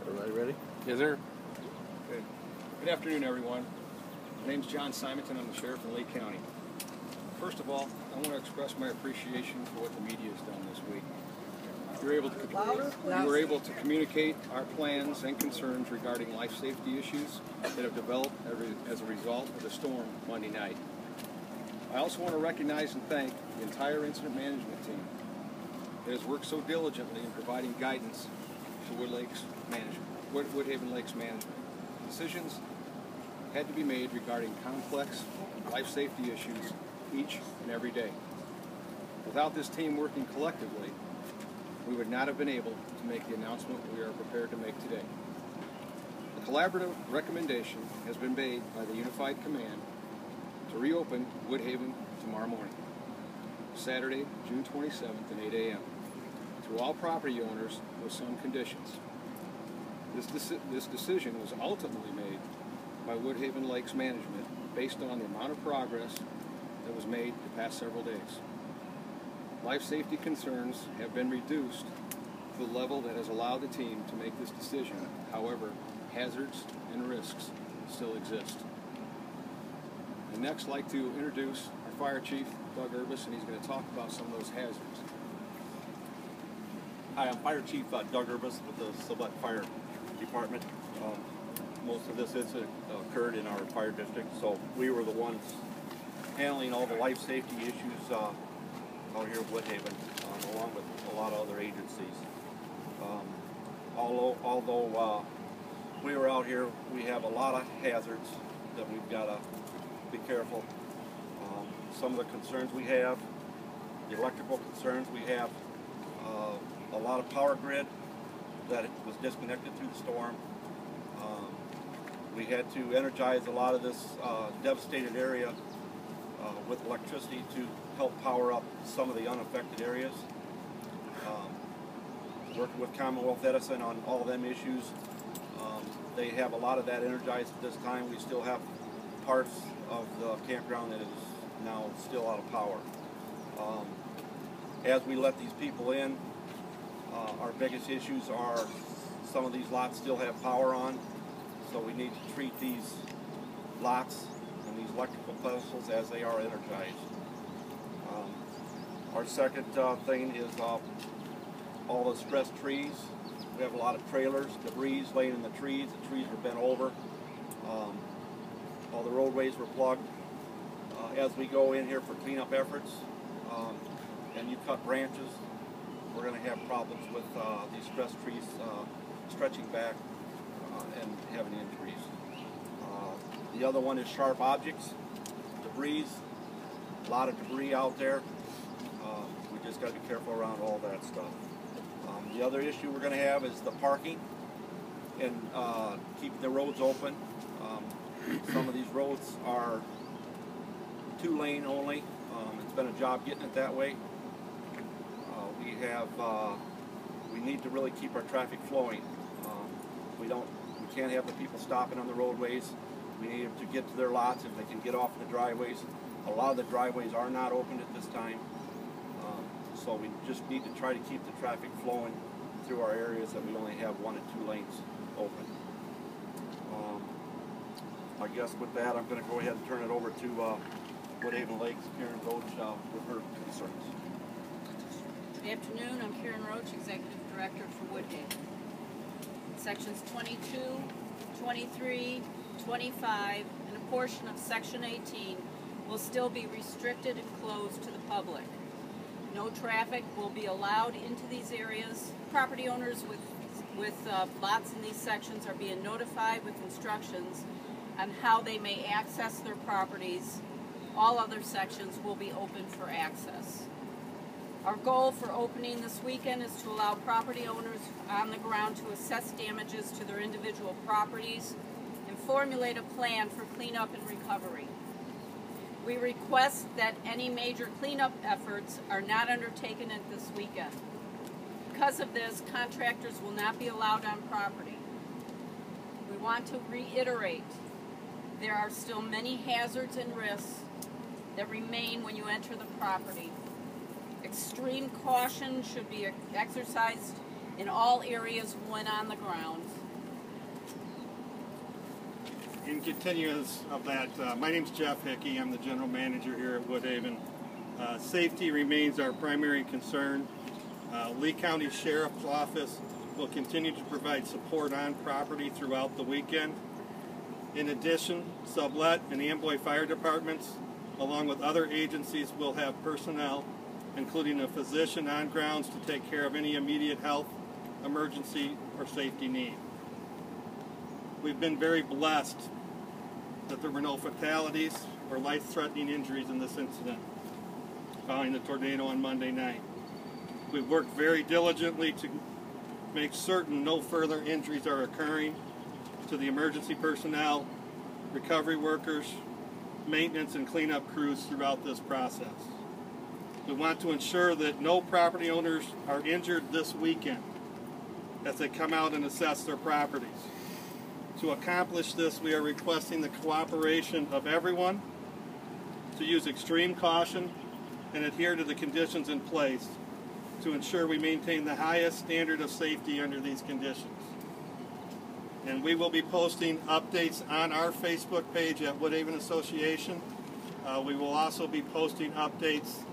Everybody ready? Yes, sir. Good. Good afternoon, everyone. My name's John Simonton. I'm the sheriff in Lake County. First of all, I want to express my appreciation for what the media has done this week. You were able to communicate our plans and concerns regarding life safety issues that have developed as a result of the storm Monday night. I also want to recognize and thank the entire incident management team that has worked so diligently in providing guidance to Woodhaven Lakes management. Decisions had to be made regarding complex life safety issues each and every day. Without this team working collectively, we would not have been able to make the announcement we are prepared to make today. A collaborative recommendation has been made by the Unified Command to reopen Woodhaven tomorrow morning, Saturday, June 27th at 8 a.m. to all property owners with some conditions. This decision was ultimately made by Woodhaven Lakes management based on the amount of progress that was made the past several days. Life safety concerns have been reduced to the level that has allowed the team to make this decision. However, hazards and risks still exist. I'd next like to introduce our Fire Chief, Doug Urbis, and he's going to talk about some of those hazards. Hi, I'm Fire Chief Doug Urbis with the Sublette Fire Department. Most of this incident occurred in our fire district, so we were the ones handling all the life safety issues out here at Woodhaven, along with a lot of other agencies. Although we were out here, we have a lot of hazards that we've got to be careful. Some of the concerns we have, the electrical concerns we have, a lot of power grid that was disconnected through the storm. We had to energize a lot of this devastated area with electricity to help power up some of the unaffected areas. Working with Commonwealth Edison on all of them issues. They have a lot of that energized at this time. We still have parts of the campground that is now still out of power. As we let these people in, our biggest issues are some of these lots still have power on, so we need to treat these lots and these electrical pedestals as they are energized. Our second thing is all the stressed trees. We have a lot of trailers, debris laying in the trees. The trees were bent over. All the roadways were plugged. As we go in here for cleanup efforts and you cut branches, we're going to have problems with these stressed trees stretching back and having injuries. The other one is sharp objects, debris, a lot of debris out there. We just got to be careful around all that stuff. The other issue we're going to have is the parking and keeping the roads open. Some of these roads are 2-lane only. It's been a job getting it that way. We need to really keep our traffic flowing. We can't have the people stopping on the roadways. We need them to get to their lots if they can get off the driveways. A lot of the driveways are not open at this time. So we just need to try to keep the traffic flowing through our areas that we only have 1 and 2 lanes open. I guess with that, I'm going to go ahead and turn it over to Woodhaven Lakes, Karen Roach, with her concerns. Good afternoon, I'm Karen Roach, Executive Director for Woodhaven. Sections 22, 23, 25, and a portion of Section 18 will still be restricted and closed to the public. No traffic will be allowed into these areas. Property owners with lots in these sections are being notified with instructions on how they may access their properties. All other sections will be open for access. Our goal for opening this weekend is to allow property owners on the ground to assess damages to their individual properties and formulate a plan for cleanup and recovery. We request that any major cleanup efforts are not undertaken at this weekend. Because of this, contractors will not be allowed on property. We want to reiterate, there are still many hazards and risks that remain when you enter the property. Extreme caution should be exercised in all areas when on the ground. in continuance of that, my name's Jeff Hickey. I'm the general manager here at Woodhaven. Safety remains our primary concern. Lee County Sheriff's Office will continue to provide support on property throughout the weekend. In addition, Sublette and Amboy Fire Departments, along with other agencies, will have personnel, including a physician on grounds to take care of any immediate health, emergency, or safety need. We've been very blessed that there were no fatalities or life-threatening injuries in this incident following the tornado on Monday night. We've worked very diligently to make certain no further injuries are occurring to the emergency personnel, recovery workers, maintenance and cleanup crews throughout this process. We want to ensure that no property owners are injured this weekend as they come out and assess their properties. To accomplish this, we are requesting the cooperation of everyone to use extreme caution and adhere to the conditions in place to ensure we maintain the highest standard of safety under these conditions. And we will be posting updates on our Facebook page at Woodhaven Association. We will also be posting updates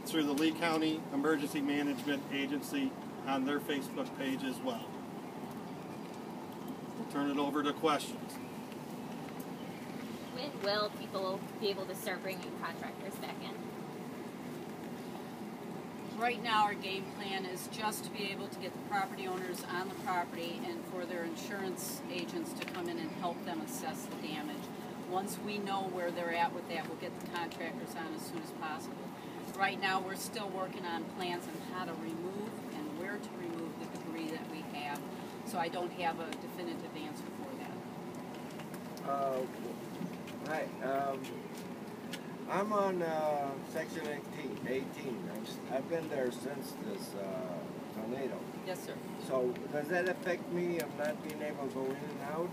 through the Lee County Emergency Management Agency on their Facebook page as well. We'll turn it over to questions. When will people be able to start bringing contractors back in? Right now, our game plan is just to be able to get the property owners on the property and for their insurance agents to come in and help them assess the damage. Once we know where they're at with that, we'll get the contractors on as soon as possible. Right now, we're still working on plans on how to remove and where to remove the debris that we have, so I don't have a definitive answer for that. Hi, I'm on section 18. I've been there since this tornado. Yes, sir. So does that affect me of not being able to go in and out?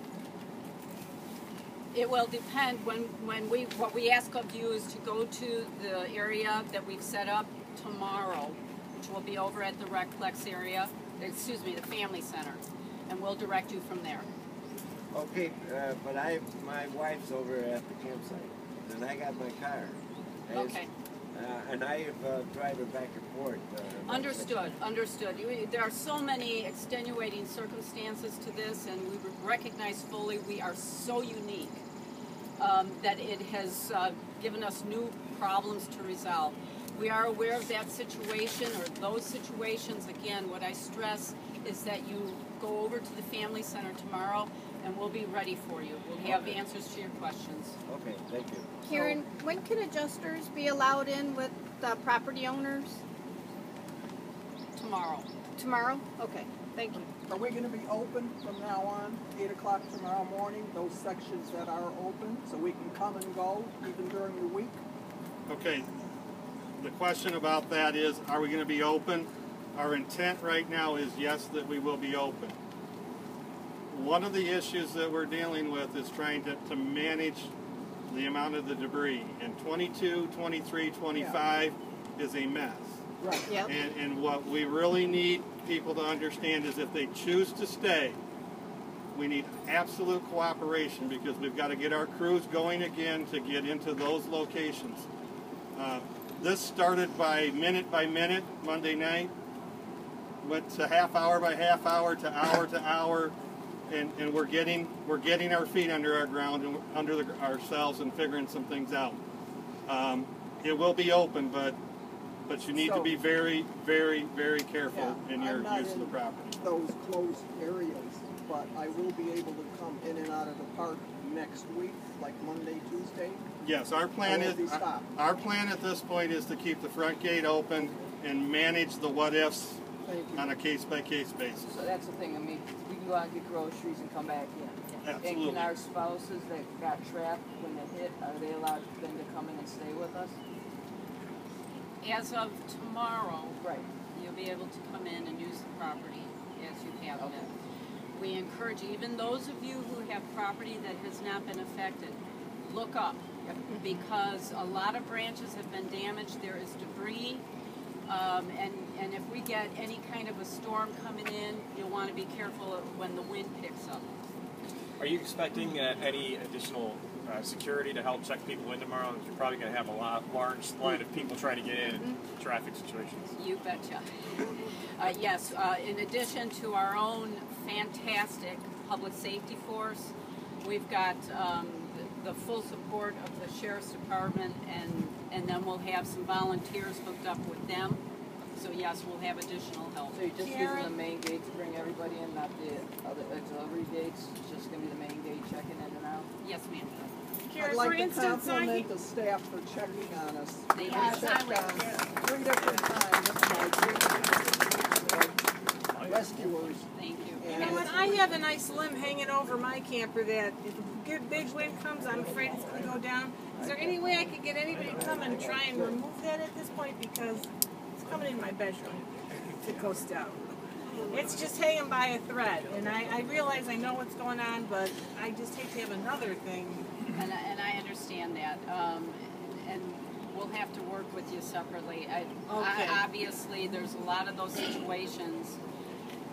It will depend. What we ask of you is to go to the area that we've set up tomorrow, which will be over at the Recplex area, excuse me, the Family Center, and we'll direct you from there. Okay, but my wife's over at the campsite, and I got my car. Okay. And I drive her back and forth. Understood. There are so many extenuating circumstances to this, and we recognize fully we are so unique that it has given us new problems to resolve. We are aware of that situation or those situations. Again, what I stress is that you go over to the Family Center tomorrow, and we'll be ready for you. We'll have answers to your questions. Okay, thank you. Karen, when can adjusters be allowed in with the property owners? Tomorrow. Tomorrow? Okay, thank you. Are we going to be open from now on, 8 o'clock tomorrow morning, those sections that are open, so we can come and go even during the week? Okay, the question about that is, are we going to be open? Our intent right now is yes, that we will be open. One of the issues that we're dealing with is trying to manage the amount of the debris. And 22, 23, 25 is a mess. Right. Yep. And what we really need people to understand is if they choose to stay, we need absolute cooperation because we've got to get our crews going again to get into those locations. This started by minute Monday night, went to half hour by half hour to hour, and we're getting our feet under our ground and ourselves and figuring some things out. It will be open, but you need to be very, very, very careful in your use of the property. Those closed areas, but I will be able to come in and out of the park next week, like Monday, Tuesday. Yes, our plan at this point is to keep the front gate open and manage the what ifs on a case-by-case basis. So that's the thing. I mean, we can go out and get groceries and come back in. Absolutely. And can our spouses that got trapped when they hit, are they allowed then to come in and stay with us? As of tomorrow, Right. you'll be able to come in and use the property as you have it. We encourage even those of you who have property that has not been affected, look up because a lot of branches have been damaged. There is debris, and if we get any kind of a storm coming in, you'll want to be careful when the wind picks up. Are you expecting any additional security to help check people in tomorrow? You're probably going to have a large line of people trying to get in traffic situations. You betcha. Yes, in addition to our own fantastic public safety force, we've got the full support of the Sheriff's Department, and then we'll have some volunteers hooked up with them. So yes, we'll have additional help. So you're just using the main gate to bring everybody in, not the other auxiliary gates? It's just going to be the main gate checking in and out? Yes, ma'am. I'd like to compliment the staff for checking on us. They We are. checked on 3 different times, rescuers. Thank you. And when I have a nice limb hanging over my camper that if a good big wind comes, I'm afraid it's going to go down. Is there any way I could get anybody to come and try and remove that at this point? Because it's coming in my bedroom to coast down. It's just hanging by a thread. And I realize I know what's going on, but I just hate to have another thing. And I understand that. And we'll have to work with you separately. Obviously, there's a lot of those situations.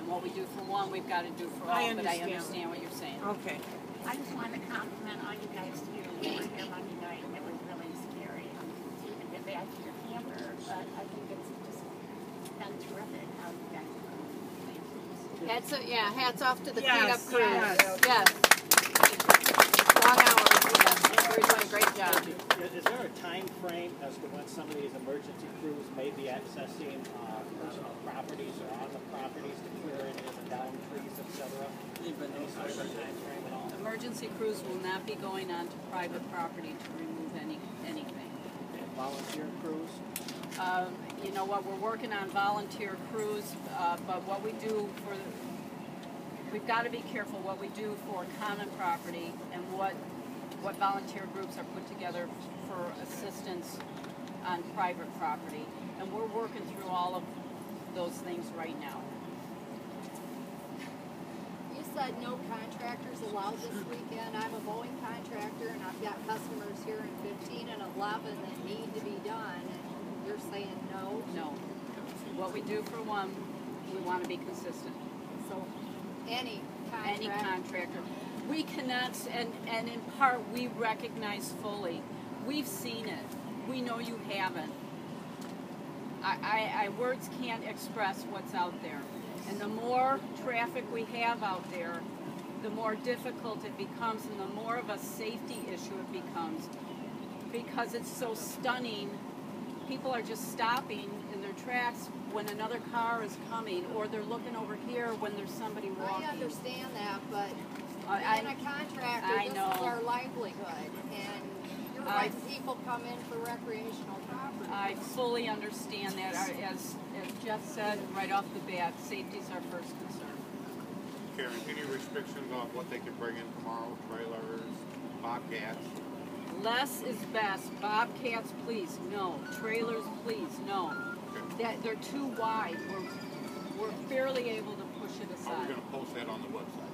What we do for one, we've got to do for all, but I understand what you're saying. Okay. I just want to compliment all you guys too. We were here Monday night and it was really scary to even get back to your camper, but I think it's just been terrific how you guys have done. Hats off to the Yes, cleanup crew. yes. Long hours. Yes, you're doing a great job. Is there a time frame as to when some of these emergency crews may be accessing personal properties or on the properties to clear any of the down trees, etc.? Any sort of a time frame at all? Emergency crews will not be going on to private property to remove anything. And volunteer crews? You know what, we're working on volunteer crews, but what we do we've got to be careful what we do for common property and what volunteer groups are put together for assistance on private property. And we're working through all of those things right now. You said no contractors allowed this weekend. I'm a mowing contractor and I've got customers here in 15 and 11 that need to be done. And you're saying no? No. What we do for one, we want to be consistent. So any contractor. We cannot, and in part we recognize fully. We've seen it. We know you haven't. Words can't express what's out there. And the more traffic we have out there, the more difficult it becomes and the more of a safety issue it becomes. Because it's so stunning, people are just stopping in their tracks when another car is coming, or they're looking over here when there's somebody walking. I understand that, but being a contractor, this is our livelihood, and you're right, people come in for recreational property. I fully understand that. As Jeff said right off the bat, safety's our first concern. Karen, any restrictions on what they can bring in tomorrow? Trailers, bobcats? Less is best. Bobcats, please, no. Trailers, please, no. Okay. They're too wide. We're barely able to push it aside. Are we going to post that on the website?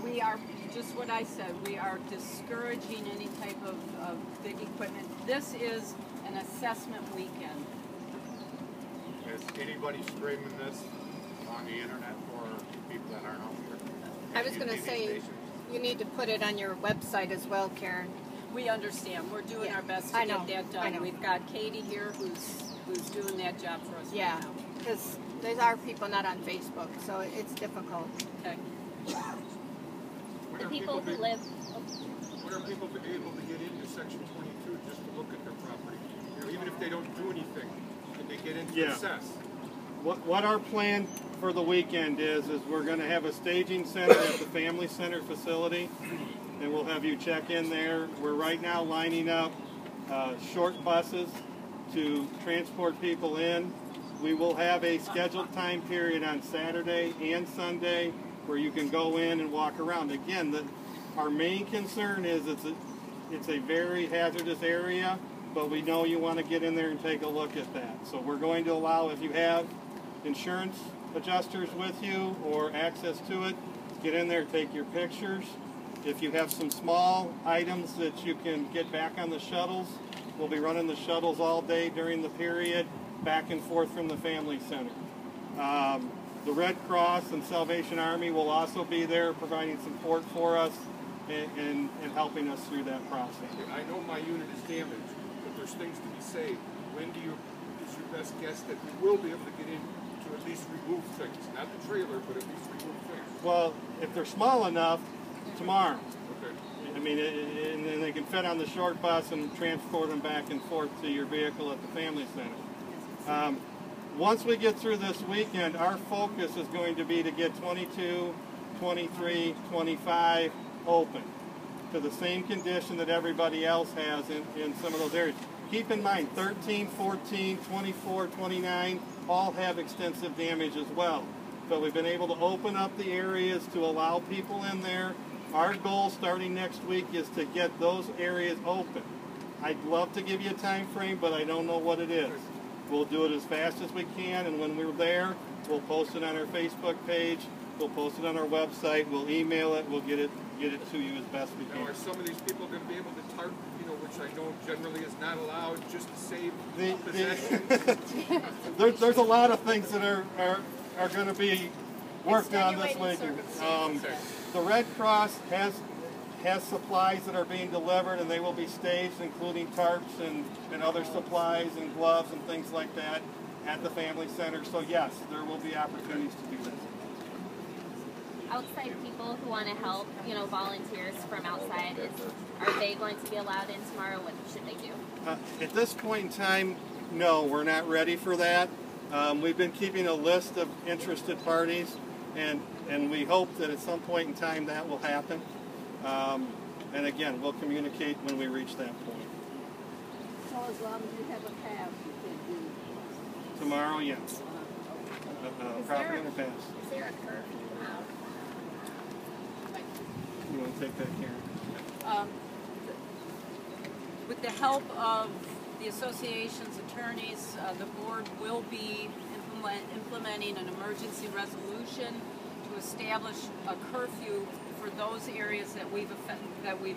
We are, just what I said, we are discouraging any type of big equipment. This is an assessment weekend. Is anybody streaming this on the internet for people that aren't out here? I was going to say, you need to put it on your website as well, Karen. We understand. We're doing our best to get that done. We've got Katie here who's doing that job for us right now. Because there are people not on Facebook, so it's difficult. Okay. The people who live... When are people able to get into Section 22 just to look at their property? You know, even if they don't do anything, can they get into assess? What our plan for the weekend is we're going to have a staging center at the Family Center facility, and we'll have you check in there. We're right now lining up short buses to transport people in. We will have a scheduled time period on Saturday and Sunday where you can go in and walk around. Again, our main concern is it's a very hazardous area, but we know you want to get in there and take a look at that. So we're going to allow, if you have insurance adjusters with you or access to it, get in there, take your pictures. If you have some small items that you can get back on the shuttles, we'll be running the shuttles all day during the period, back and forth from the Family Center. The Red Cross and Salvation Army will also be there providing support for us and helping us through that process. I know my unit is damaged, but there's things to be saved. When is your best guess that we will be able to get in to at least remove things? Not the trailer, but at least remove things. Well, if they're small enough, tomorrow. Okay. I mean, and then they can fit on the short bus and transport them back and forth to your vehicle at the family center. Once we get through this weekend, our focus is going to be to get 22, 23, 25 open to the same condition that everybody else has in some of those areas. Keep in mind, 13, 14, 24, 29 all have extensive damage as well. But we've been able to open up the areas to allow people in there. Our goal starting next week is to get those areas open. I'd love to give you a time frame, but I don't know what it is. We'll do it as fast as we can, and when we're there, we'll post it on our Facebook page, we'll post it on our website, we'll email it, we'll get it to you as best we can. Now, are some of these people going to be able to tarp, which I know generally is not allowed, just to save possession? There's a lot of things that are going to be worked on this weekend. The Red Cross has supplies that are being delivered, and they will be staged, including tarps and other supplies and gloves and things like that at the family center. So yes, there will be opportunities to do this. Outside people who want to help, volunteers from outside, are they going to be allowed in tomorrow? What should they do? At this point in time, no, we're not ready for that. We've been keeping a list of interested parties, and we hope that at some point in time that will happen. And again, we'll communicate when we reach that point. So as long as you have a pass, you can do. Tomorrow, yes. Property and a pass. Is there a curfew out? You want to take that, Karen? With the help of the association's attorneys, the board will be implementing an emergency resolution to establish a curfew for those areas that we've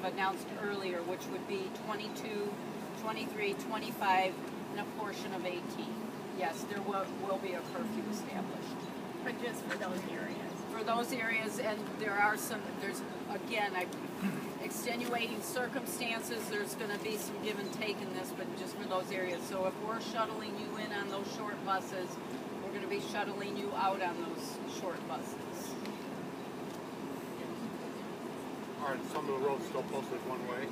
announced earlier, which would be 22, 23, 25, and a portion of 18. Yes, there will be a curfew established. But just for those areas? For those areas, and there's again, extenuating circumstances. There's going to be some give and take in this, but just for those areas. So if we're shuttling you in on those short buses, we're going to be shuttling you out on those short buses. Are some of the roads still posted one way?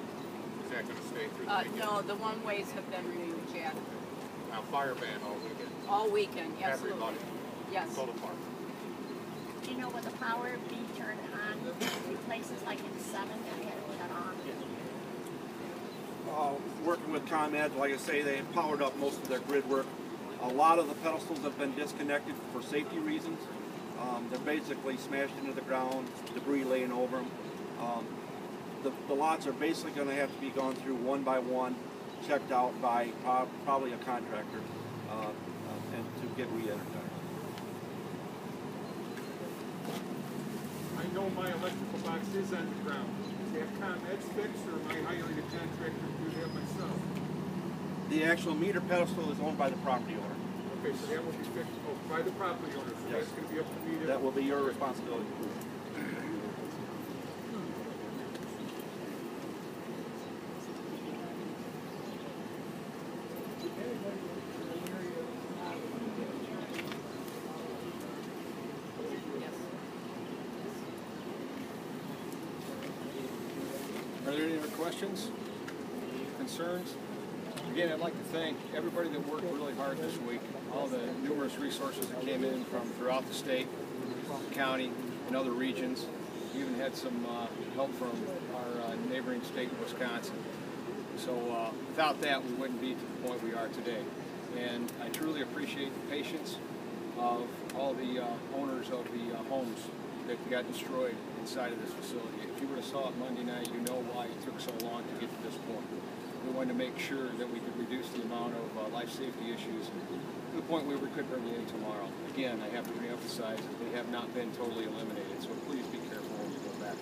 Is that going to stay through the weekend? No, the one-ways have been removed, Jack. Now, fire ban all weekend? All weekend, yes. Everybody? Yes. Total park? Do you know when the power be turned on in places like in 7 that had it on? Working with ComEd, like I say, they have powered up most of their grid work. A lot of the pedestals have been disconnected for safety reasons. They're basically smashed into the ground, debris laying over them. The lots are basically going to have to be gone through one by one, checked out by probably a contractor, and to get re-energized. I know my electrical box is on the ground. Is that ComEd's fixed, or am I hiring a contractor to do that myself? The actual meter pedestal is owned by the property owner. Okay, so that will be fixed by the property owner, so Yes. that's going to be up to me to... That will be your responsibility. Are there any other questions, concerns? Again, I'd like to thank everybody that worked really hard this week, all the numerous resources that came in from throughout the state, the county, and other regions. We even had some help from our neighboring state, Wisconsin. So without that, we wouldn't be to the point we are today. And I truly appreciate the patience of all the owners of the homes that got destroyed inside of this facility. If you would have saw it Monday night, you know why it took so long to get to this point. We wanted to make sure that we could reduce the amount of life safety issues to the point where we could bring you in tomorrow. Again, I have to reemphasize that they have not been totally eliminated, so please be careful when you go back.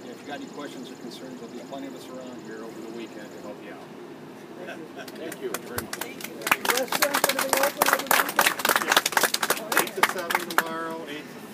And if you've got any questions or concerns, there'll be plenty of us around here over the weekend to help you out. Thank you. Thank you very much. Restaurants, everything open over the weekend? Yes. to 7 tomorrow, 8 to